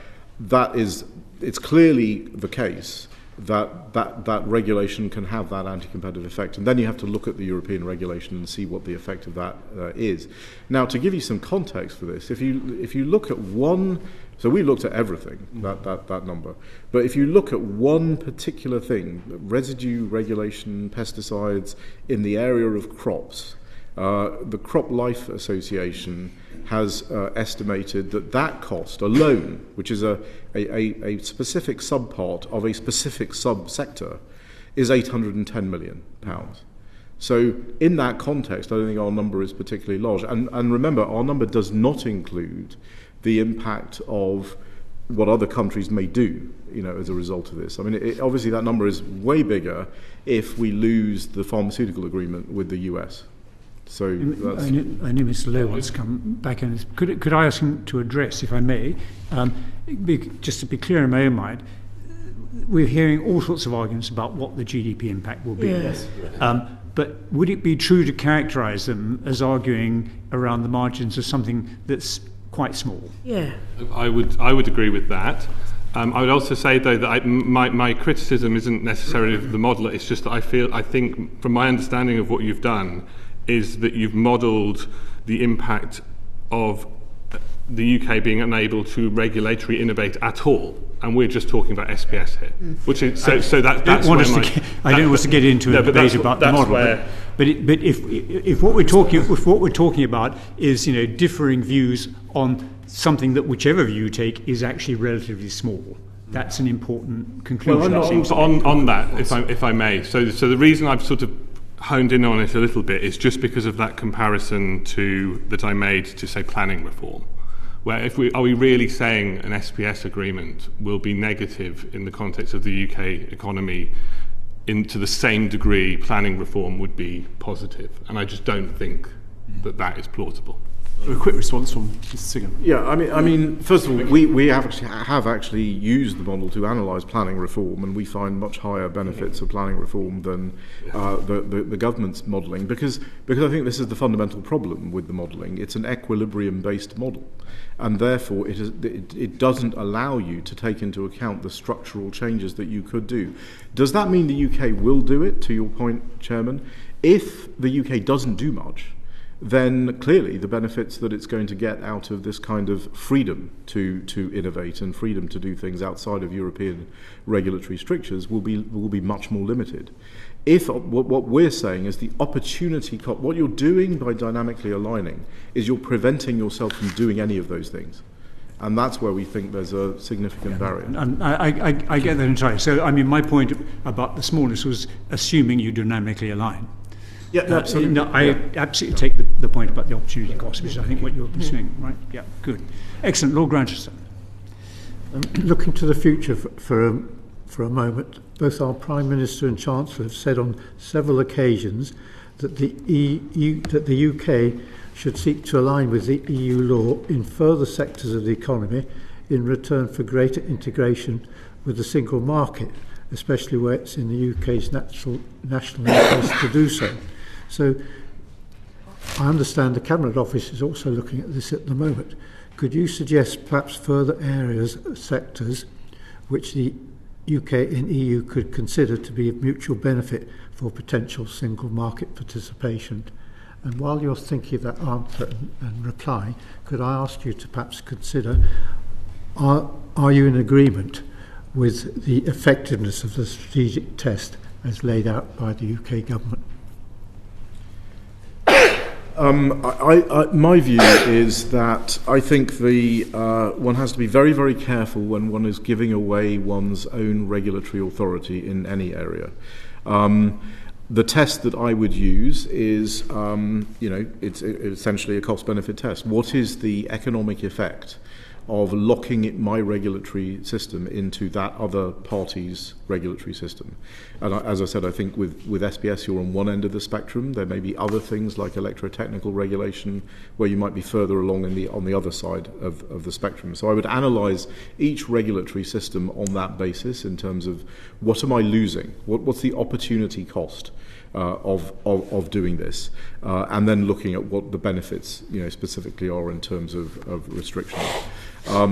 it's clearly the case that regulation can have that anti-competitive effect, and then you have to look at the European regulation and see what the effect of that is. Now, to give you some context for this, if you look at one, so we looked at everything, that number, but if you look at one particular thing, residue regulation, pesticides in the area of crops, the Crop Life Association has estimated that cost alone, which is a specific subpart of a specific subsector, is £810 million. So in that context, I don't think our number is particularly large. And remember, our number does not include the impact of what other countries may do, as a result of this. I mean, obviously that number is way bigger if we lose the pharmaceutical agreement with the US. So I know Mr. Lowe wants to come back in. Could I ask him to address, if I may, just to be clear in my own mind, we're hearing all sorts of arguments about what the GDP impact will be. Yes. but would it be true to characterise them as arguing around the margins of something that's quite small? Yeah. I would agree with that. I would also say, though, that my criticism isn't necessarily of the model. It's just that I think, from my understanding of what you've done, is that you've modelled the impact of the UK being unable to regulatory innovate at all, and we're just talking about SPS here, which is so that that's where I don't want to get into a debate about the model, but if what we're talking about is differing views on something that whichever view you take is actually relatively small, that's an important conclusion. Well, on that, if I may, so the reason I've sort of honed in on it a little bit is just because of that comparison that I made to, say, planning reform, where are we really saying an SPS agreement will be negative in the context of the UK economy to the same degree planning reform would be positive? And I just don't think that is plausible. A quick response from Mr. Singham. Yeah, I mean, first of all, we have actually used the model to analyse planning reform, and we find much higher benefits of planning reform than the government's modelling, because I think this is the fundamental problem with the modelling. It's an equilibrium-based model, and therefore it doesn't allow you to take into account the structural changes that you could do. Does that mean the UK will do it, to your point, Chairman? If the UK doesn't do much, then clearly the benefits that it's going to get out of this kind of freedom to innovate and freedom to do things outside of European regulatory strictures will be much more limited. If what we're saying is the opportunity cost, what you're doing by dynamically aligning is you're preventing yourself from doing any of those things. And that's where we think there's a significant barrier. And I get that entirely. So, I mean, my point about the smallness was assuming you dynamically align. Yeah, absolutely. I absolutely take the point about the opportunity cost, which is, I think, what you're pursuing, right? Yeah, good. Excellent. Lord Grantchester. Looking to the future for a moment, both our Prime Minister and Chancellor have said on several occasions that the UK should seek to align with the EU law in further sectors of the economy in return for greater integration with the single market, especially where it's in the UK's national interest to do so. So I understand the Cabinet Office is also looking at this at the moment. Could you suggest perhaps further areas, sectors, which the UK and EU could consider to be of mutual benefit for potential single market participation? And while you're thinking of that answer and reply, could I ask you to perhaps consider, are you in agreement with the effectiveness of the strategic test as laid out by the UK government? My view is that I think one has to be very, very careful when one is giving away one's own regulatory authority in any area. The test that I would use is, it's essentially a cost-benefit test. What is the economic effect of locking my regulatory system into that other party's regulatory system? And as I said, I think with SPS you're on one end of the spectrum. There may be other things like electrotechnical regulation where you might be further along on the other side of the spectrum. So I would analyse each regulatory system on that basis in terms of what am I losing? What's the opportunity cost of doing this? And then looking at what the benefits specifically are in terms of restrictions. I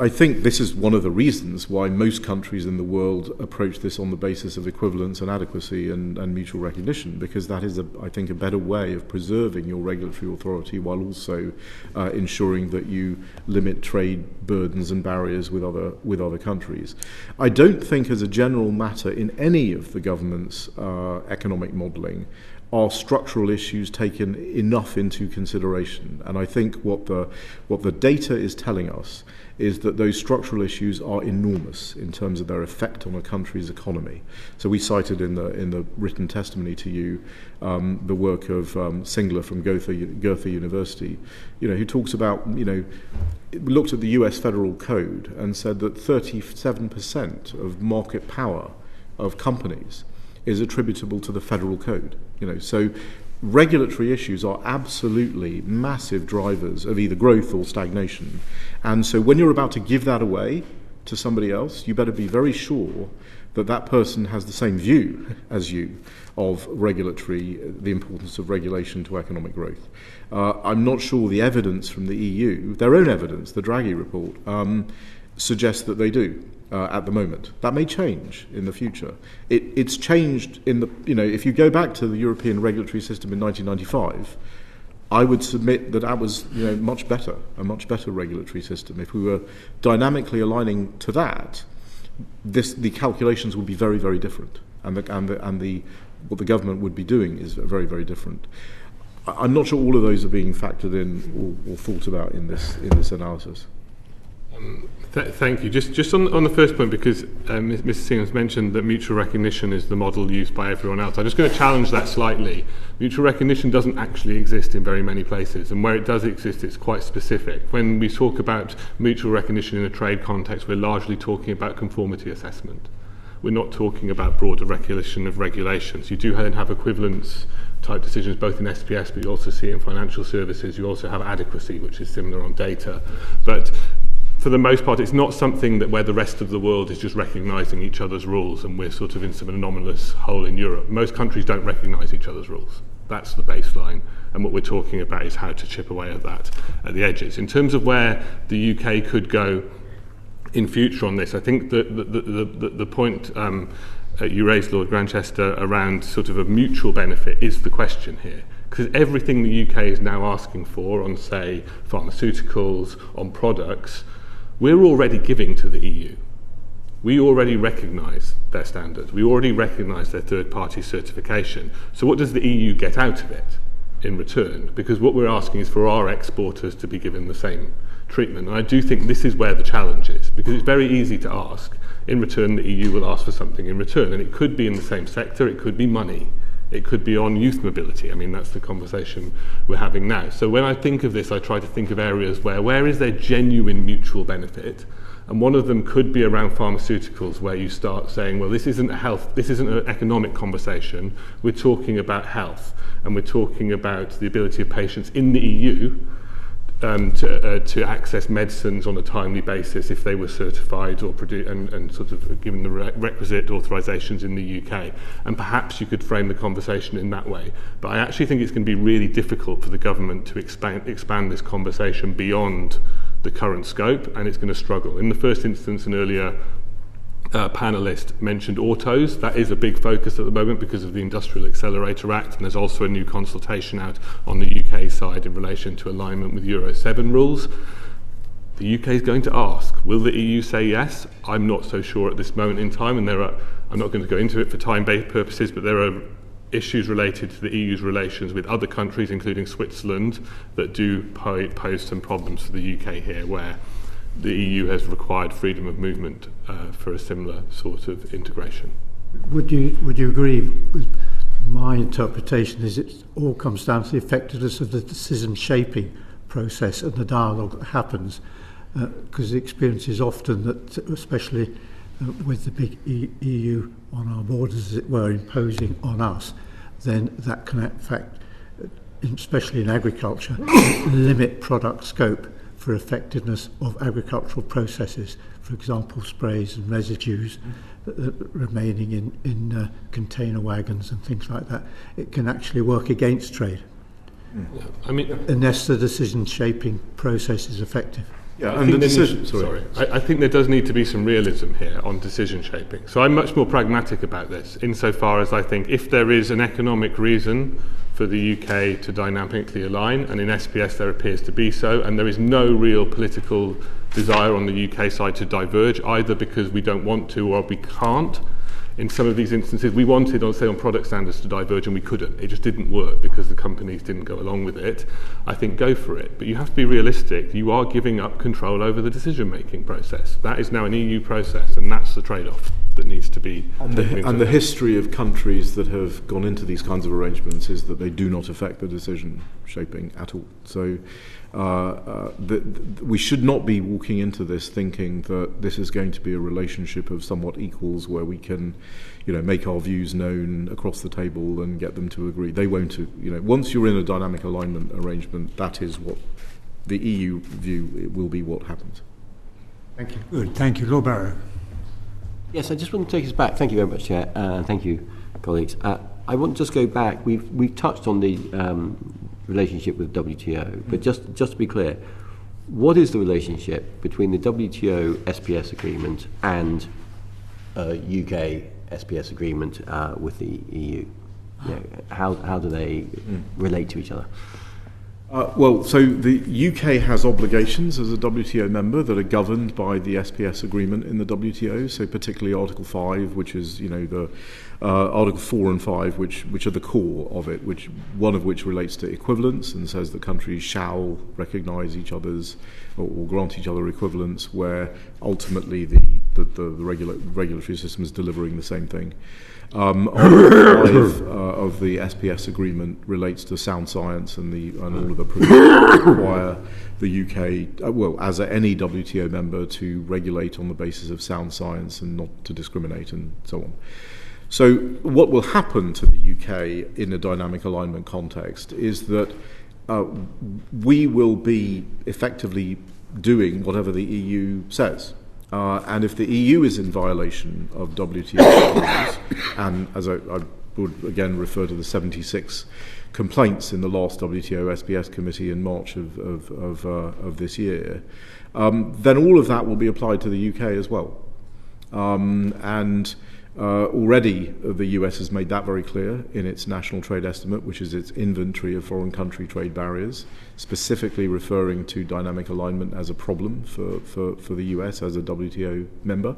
think this is one of the reasons why most countries in the world approach this on the basis of equivalence and adequacy and mutual recognition, because that is, I think, a better way of preserving your regulatory authority while also ensuring that you limit trade burdens and barriers with other countries. I don't think, as a general matter, in any of the government's economic modelling, are structural issues taken enough into consideration? And I think what the data is telling us is that those structural issues are enormous in terms of their effect on a country's economy. So we cited in the written testimony to you the work of Singler from Goethe University, who talks about, looked at the US federal code and said that 37% of market power of companies is attributable to the federal code. So regulatory issues are absolutely massive drivers of either growth or stagnation. And so when you're about to give that away to somebody else, you better be very sure that person has the same view as you of the importance of regulation to economic growth. I'm not sure the evidence from the EU, their own evidence, the Draghi report, suggests that they do at the moment. That may change in the future. It's changed if you go back to the European regulatory system in 1995, I would submit that was a much better regulatory system. If we were dynamically aligning to that, the calculations would be very, very different, and what the government would be doing is very, very different. I'm not sure all of those are being factored in or thought about in this analysis. Thank you. Just on the first point, because Mr. Singham's mentioned that mutual recognition is the model used by everyone else. I'm just going to challenge that slightly. Mutual recognition doesn't actually exist in very many places, and where it does exist, it's quite specific. When we talk about mutual recognition in a trade context, we're largely talking about conformity assessment. We're not talking about broader recognition of regulations. You do then have equivalence type decisions both in SPS, but you also see in financial services. You also have adequacy, which is similar on data. But for the most part, it's not something that where the rest of the world is just recognising each other's rules and we're sort of in some anomalous hole in Europe. Most countries don't recognise each other's rules. That's the baseline. And what we're talking about is how to chip away at that at the edges. In terms of where the UK could go in future on this, I think the point you raised, Lord Grantchester, around sort of a mutual benefit is the question here. Because everything the UK is now asking for on, say, pharmaceuticals, on products, we're already giving to the EU. We already recognise their standards. We already recognise their third-party certification. So what does the EU get out of it in return? Because what we're asking is for our exporters to be given the same treatment. And I do think this is where the challenge is, because it's very easy to ask. In return, the EU will ask for something in return. And it could be in the same sector. It could be money. It could be on youth mobility. I mean, that's the conversation we're having now. So when I think of this, I try to think of areas where is there genuine mutual benefit? And one of them could be around pharmaceuticals, where you start saying, well, this isn't an economic conversation. We're talking about health, and we're talking about the ability of patients in the EU to access medicines on a timely basis if they were certified or and sort of given the requisite authorisations in the UK. And perhaps you could frame the conversation in that way. But I actually think it's going to be really difficult for the government to expand this conversation beyond the current scope, and it's going to struggle. In the first instance, an earlier panellist mentioned autos. That is a big focus at the moment because of the Industrial Accelerator Act, and there's also a new consultation out on the UK side in relation to alignment with Euro 7 rules. The UK is going to ask, will the EU say yes? I'm not so sure at this moment in time, and I'm not going to go into it for time-based purposes, but there are issues related to the EU's relations with other countries, including Switzerland, that do pose some problems for the UK here, where the EU has required freedom of movement for a similar sort of integration. Would you agree with my interpretation is it all comes down to the effectiveness of the decision shaping process and the dialogue that happens, because the experience is often that, especially with the big EU on our borders, as it were, imposing on us, then that can in fact, especially in agriculture, limit product scope for effectiveness of agricultural processes, for example, sprays and residues remaining in container wagons and things like that. It can actually work against trade, unless the decision-shaping process is effective. Yeah, and the decision. I think there does need to be some realism here on decision shaping. So I'm much more pragmatic about this, insofar as I think if there is an economic reason for the UK to dynamically align, and in SPS there appears to be so, and there is no real political desire on the UK side to diverge, either because we don't want to or we can't. In some of these instances, we wanted, say, on product standards to diverge, and we couldn't. It just didn't work because the companies didn't go along with it. I think go for it. But you have to be realistic. You are giving up control over the decision-making process. That is now an EU process, and that's the trade-off that needs to be taken. And the history of countries that have gone into these kinds of arrangements is that they do not affect the decision shaping at all. So we should not be walking into this thinking that this is going to be a relationship of somewhat equals where we can, make our views known across the table and get them to agree. They won't. Once you're in a dynamic alignment arrangement, that is what the EU view will be what happens. Thank you. Good. Thank you, Lord Barrow. Yes, I just want to take us back. Thank you very much, Chair, and thank you, colleagues. I want to just go back. We've touched on the relationship with WTO, but just to be clear, what is the relationship between the WTO SPS agreement and UK SPS agreement with the EU? How do they relate to each other? Well, so the UK has obligations as a WTO member that are governed by the SPS agreement in the WTO. So particularly Article 5, which is the Article 4 and 5, which are the core of it. One of which relates to equivalence and says that countries shall recognise each other's or grant each other equivalence, where ultimately the regulatory system is delivering the same thing. Article 5 of the SPS agreement relates to sound science and all of the provisions that require the UK, as any WTO member, to regulate on the basis of sound science and not to discriminate and so on. So what will happen to the UK in a dynamic alignment context is that we will be effectively doing whatever the EU says. And if the EU is in violation of WTO rules, and as I would again refer to the 76 complaints in the last WTO SPS committee in March of this year, then all of that will be applied to the UK as well. Already the US has made that very clear in its national trade estimate, which is its inventory of foreign country trade barriers, specifically referring to dynamic alignment as a problem for the US as a WTO member.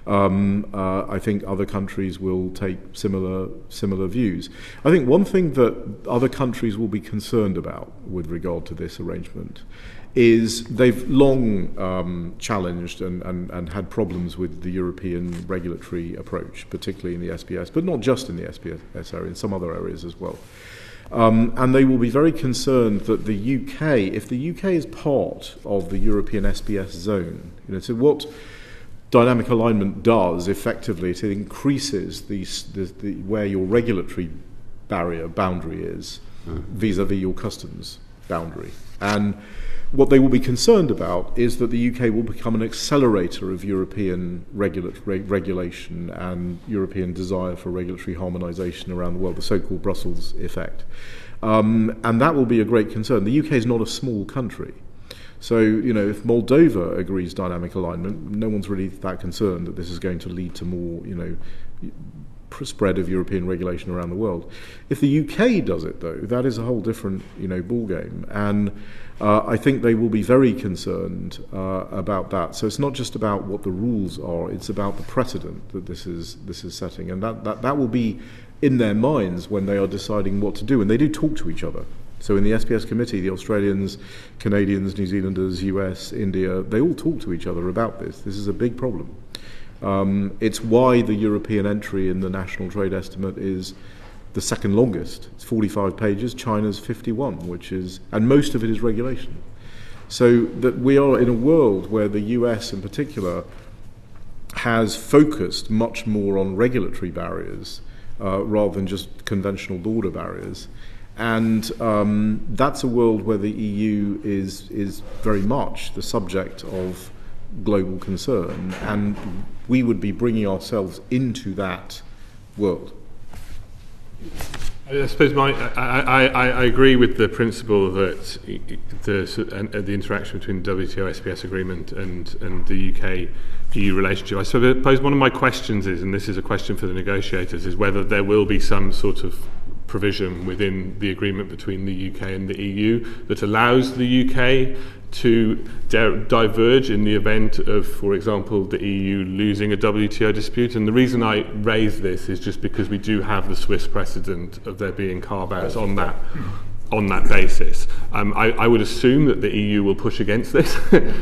I think other countries will take similar views. I think one thing that other countries will be concerned about with regard to this arrangement is they've long challenged and had problems with the European regulatory approach, particularly in the SPS, but not just in the SPS area, in some other areas as well. And they will be very concerned that the UK, if the UK is part of the European SPS zone, so what dynamic alignment does effectively, it increases the where your regulatory boundary is vis-à-vis your customs boundary. And what they will be concerned about is that the UK will become an accelerator of European regulation and European desire for regulatory harmonisation around the world, the so-called Brussels effect. And that will be a great concern. The UK is not a small country. So, if Moldova agrees dynamic alignment, no one's really that concerned that this is going to lead to more, spread of European regulation around the world. If the UK does it, though, that is a whole different, ballgame. And I think they will be very concerned about that. So it's not just about what the rules are; it's about the precedent that this is setting, and that will be in their minds when they are deciding what to do. And they do talk to each other. So in the SPS committee, the Australians, Canadians, New Zealanders, US, India, they all talk to each other about this. This is a big problem. It's why the European entry in the national trade estimate is the second longest. It's 45 pages. China's 51, and most of it is regulation. So that we are in a world where the US in particular has focused much more on regulatory barriers rather than just conventional border barriers. And that's a world where the EU is very much the subject of global concern, and we would be bringing ourselves into that world. I suppose I agree with the principle that the interaction between the WTO SPS agreement and the UK-EU relationship. I suppose one of my questions is, and this is a question for the negotiators, is whether there will be some sort of provision within the agreement between the UK and the EU that allows the UK to diverge in the event of, for example, the EU losing a WTO dispute. And the reason I raise this is just because we do have the Swiss precedent of there being carve-outs on that basis. I would assume that the EU will push against this.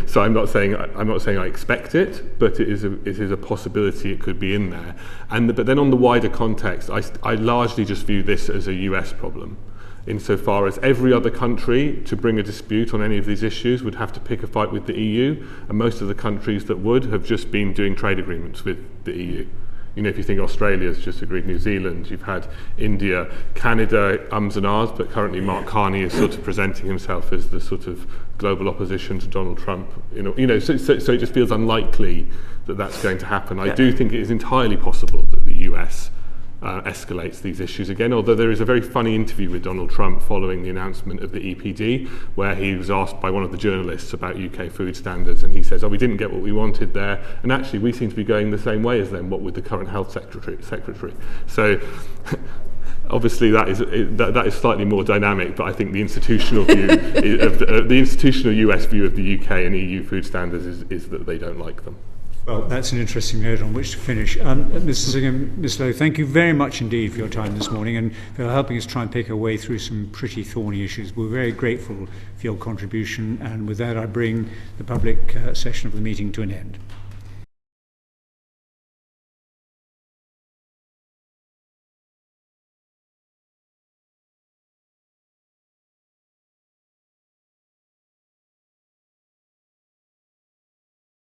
So I'm not saying I expect it, but it is a possibility it could be in there. But then on the wider context, I largely just view this as a US problem, insofar as every other country to bring a dispute on any of these issues would have to pick a fight with the EU, and most of the countries that would have just been doing trade agreements with the EU. If you think Australia's just agreed, New Zealand, you've had India, Canada, ums and ahs, but currently Mark Carney is sort of presenting himself as the sort of global opposition to Donald Trump. So it just feels unlikely that that's going to happen. I do think it is entirely possible that the US escalates these issues again, although there is a very funny interview with Donald Trump following the announcement of the EPD, where he was asked by one of the journalists about UK food standards, and he says, we didn't get what we wanted there, and actually we seem to be going the same way as them, what with the current health secretary. So obviously that is slightly more dynamic, but I think the institutional view the institutional US view of the UK and EU food standards is that they don't like them. Well, that's an interesting note on which to finish. Mr. Singham, Ms. Lowe, thank you very much indeed for your time this morning and for helping us try and pick our way through some pretty thorny issues. We're very grateful for your contribution, and with that I bring the public session of the meeting to an end.